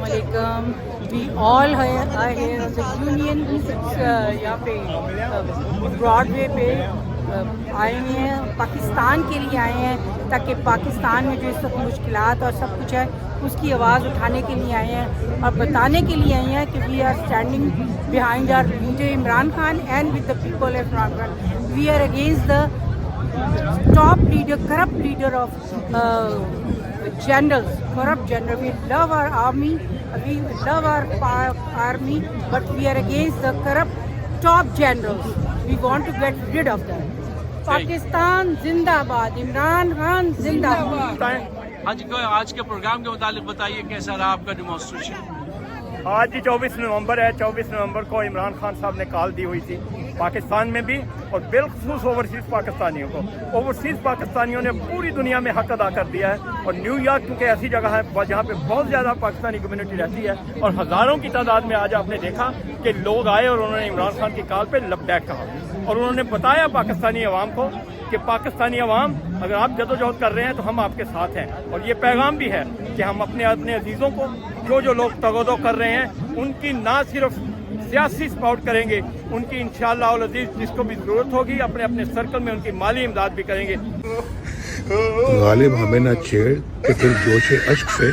Assalamualaikum. We all are here as a union. यहाँ पे Broadway पे आए हैं, पाकिस्तान के लिए आए हैं, ताकि पाकिस्तान में जो इस वक्त मुश्किलात और सब कुछ है उसकी आवाज़ उठाने के लिए आए हैं और बताने के लिए आए हैं कि we are standing behind our leader Imran Khan and with the people of Imran Khan. We are against the top leader, corrupt leader of generals, corrupt general. We love our army, we love our army, but we are against the corrupt top generals. We want to get rid of them. Pakistan जिंदाबाद, इमरान खान जिंदाबाद. हाँ जी, आज के programme के मुतालिक बताइए कैसा रहा आपका डेमोन्स्ट्रेशन? आज जी 24 नवंबर है. 24 नवंबर को इमरान खान साहब ने कॉल दी हुई थी पाकिस्तान में भी और बिलखसूस ओवरसीज़ पाकिस्तानियों को. ओवरसीज़ पाकिस्तानियों ने पूरी दुनिया में हक अदा कर दिया है और न्यूयॉर्क क्योंकि ऐसी जगह है जहाँ पे बहुत ज़्यादा पाकिस्तानी कम्युनिटी रहती है और हज़ारों की तादाद में आज आपने देखा कि लोग आए और उन्होंने इमरान खान की कॉल पर लब्बैक कहा और उन्होंने बताया पाकिस्तानी अवाम को कि पाकिस्तानी अवाम अगर आप जदोजहद कर रहे हैं तो हम आपके साथ हैं. और ये पैगाम भी है कि हम अपने अजीज़ों को जो लोग तगोदो कर रहे हैं उनकी ना सिर्फ सियासी सपोर्ट करेंगे, उनकी इंशाअल्लाह अल अज़ीज़ जिसको भी ज़रूरत होगी अपने अपने सर्कल में उनकी माली इमदाद भी करेंगे. गालिब हमें ना छेड़ कि फिर जोश अश्क से